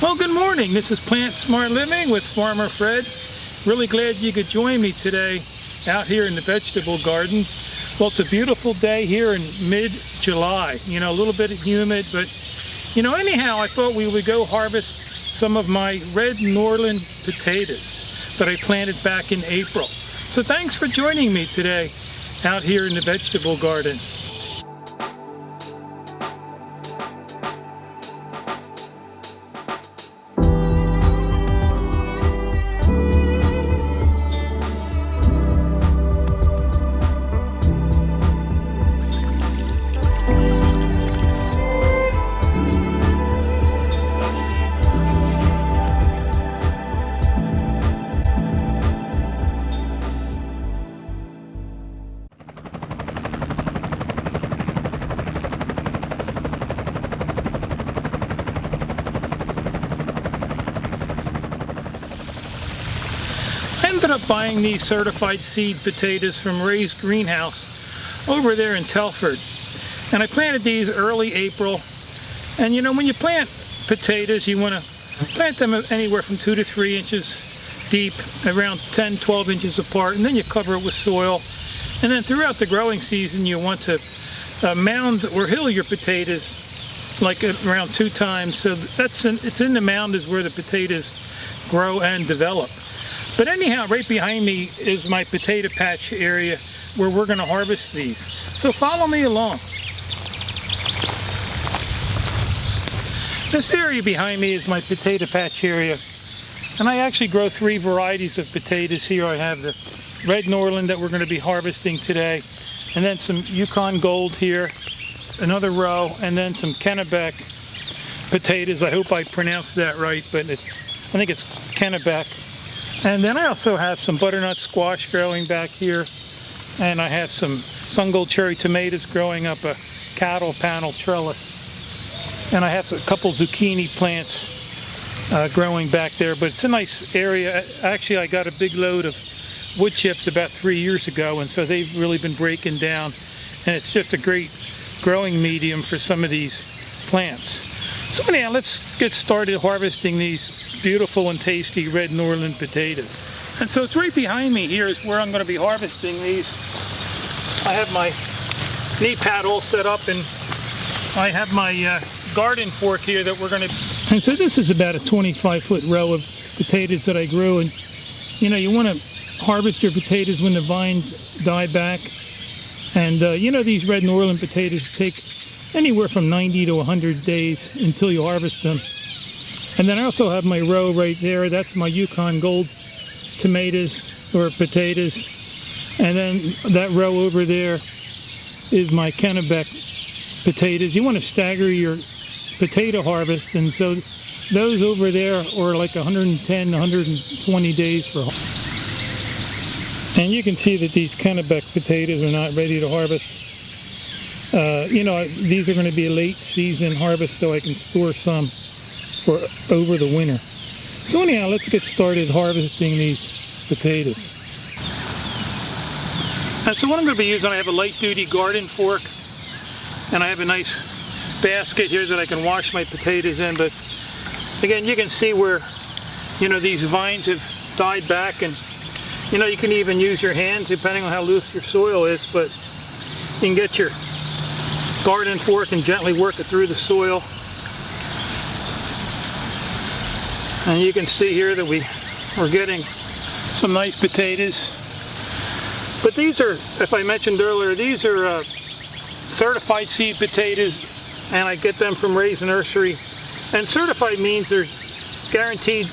Well, good morning. This is Plant Smart Living with Farmer Fred. Really glad you could join me today out here in the vegetable garden. Well, it's a beautiful day here in mid-July. You know, a little bit humid, but anyhow, I thought we would go harvest some of my red Norland potatoes that I planted back in April. So thanks for joining me today out here in the vegetable garden. I ended up buying these certified seed potatoes from Ray's Greenhouse over there in Telford, and I planted these early April. And when you plant potatoes, you want to plant them anywhere from 2 to 3 inches deep, around 10-12 inches apart, and then you cover it with soil. And then throughout the growing season, you want to mound or hill your potatoes like around 2 times. So it's in the mound is where the potatoes grow and develop. But anyhow, right behind me is my potato patch area where we're going to harvest these. So follow me along. This area behind me is my potato patch area. And I actually grow 3 varieties of potatoes here. I have the red Norland that we're going to be harvesting today, and then some Yukon Gold here, another row, and then some Kennebec potatoes. I hope I pronounced that right, but I think it's Kennebec. And then I also have some butternut squash growing back here, and I have some Sun Gold cherry tomatoes growing up a cattle panel trellis. And I have a couple zucchini plants growing back there, but it's a nice area. Actually, I got a big load of wood chips about 3 years ago, and so they've really been breaking down, and it's just a great growing medium for some of these plants. So anyhow, let's get started harvesting these beautiful and tasty red Norland potatoes. And so it's right behind me here is where I'm going to be harvesting these. I have my knee pad all set up, and I have my garden fork here that we're going to... And so this is about a 25-foot row of potatoes that I grew, and you want to harvest your potatoes when the vines die back. And these red Norland potatoes take anywhere from 90 to 100 days until you harvest them. And then I also have my row right there. That's my Yukon Gold tomatoes or potatoes. And then that row over there is my Kennebec potatoes. You want to stagger your potato harvest, and so those over there are like 110, 120 days for harvest. And you can see that these Kennebec potatoes are not ready to harvest. These are going to be a late season harvest, so I can store some for over the winter. So anyhow, let's get started harvesting these potatoes. And so what I'm going to be using, I have a light duty garden fork, and I have a nice basket here that I can wash my potatoes in. But again, you can see where these vines have died back, and you can even use your hands depending on how loose your soil is, but you can get your garden fork and gently work it through the soil. And you can see here that we're getting some nice potatoes. But these are, if I mentioned earlier, these are certified seed potatoes, and I get them from Ray's Nursery. And certified means they're guaranteed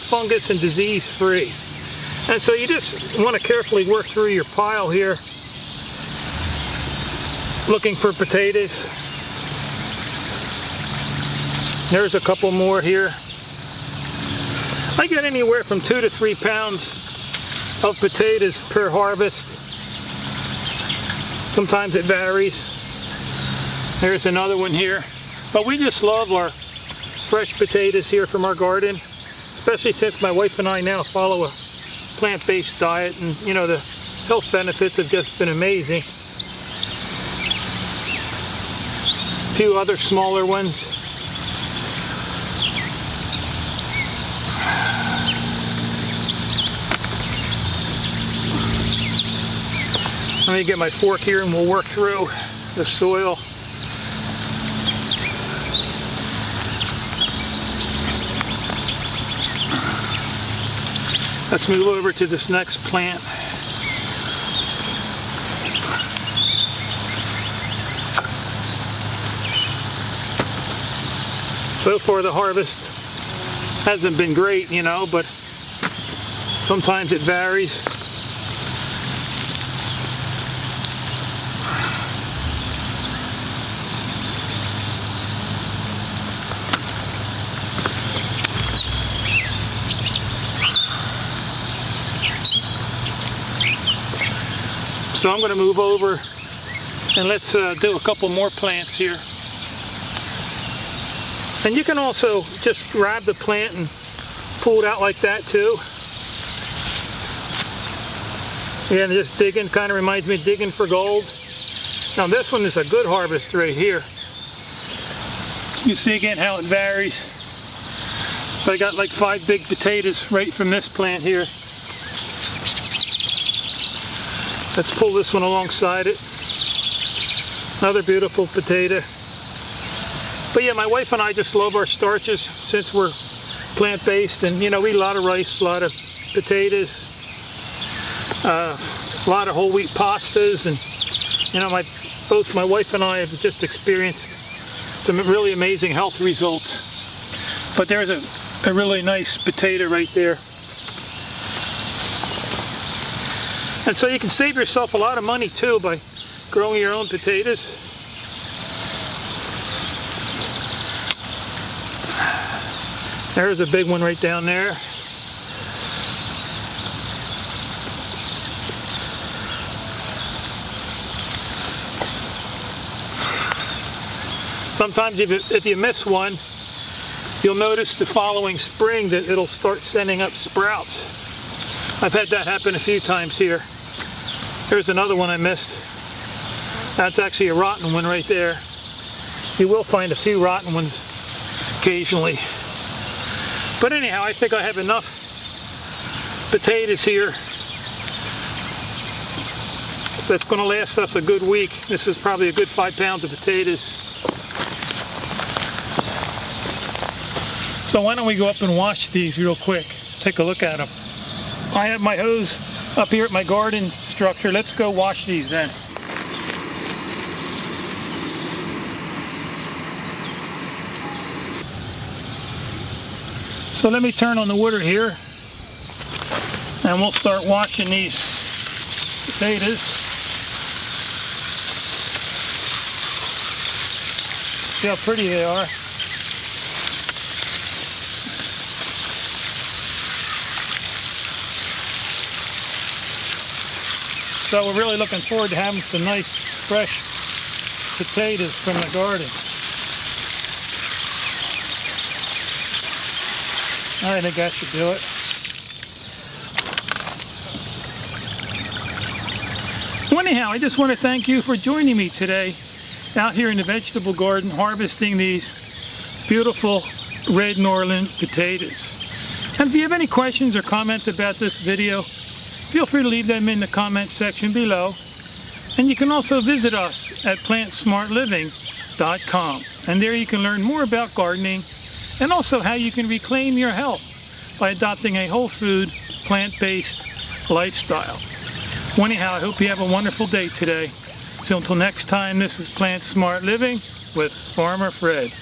fungus and disease free. And so you just want to carefully work through your pile here, looking for potatoes. There's a couple more here. I get anywhere from 2 to 3 pounds of potatoes per harvest. Sometimes it varies. There's another one here. But we just love our fresh potatoes here from our garden, especially since my wife and I now follow a plant-based diet, and the health benefits have just been amazing. A few other smaller ones. Let me get my fork here and we'll work through the soil. Let's move over to this next plant. So far the harvest hasn't been great, you know, but sometimes it varies. So I'm going to move over and let's do a couple more plants here. And you can also just grab the plant and pull it out like that too. Yeah, and just digging, kind of reminds me of digging for gold. Now this one is a good harvest right here. You see again how it varies. But I got like 5 big potatoes right from this plant here. Let's pull this one alongside it. Another beautiful potato. But yeah, my wife and I just love our starches since we're plant-based, and you know, we eat a lot of rice, a lot of potatoes, a lot of whole wheat pastas, and you know, both my wife and I have just experienced some really amazing health results. But there's a really nice potato right there. And so you can save yourself a lot of money too by growing your own potatoes. There's a big one right down there. Sometimes if you miss one, you'll notice the following spring that it'll start sending up sprouts. I've had that happen a few times here. There's another one I missed. That's actually a rotten one right there. You will find a few rotten ones occasionally. But anyhow, I think I have enough potatoes here that's going to last us a good week. This is probably a good 5 pounds of potatoes. So why don't we go up and wash these real quick? Take a look at them. I have my hose up here at my garden structure. Let's go wash these then. So let me turn on the water here and we'll start washing these potatoes. See how pretty they are. So we're really looking forward to having some nice fresh potatoes from the garden. I think that should do it. Well, anyhow, I just want to thank you for joining me today out here in the vegetable garden harvesting these beautiful red Norland potatoes. And if you have any questions or comments about this video, feel free to leave them in the comment section below. And you can also visit us at plantsmartliving.com. And there you can learn more about gardening and also how you can reclaim your health by adopting a whole food, plant-based lifestyle. Well, anyhow, I hope you have a wonderful day today. So until next time, this is Plant Smart Living with Farmer Fred.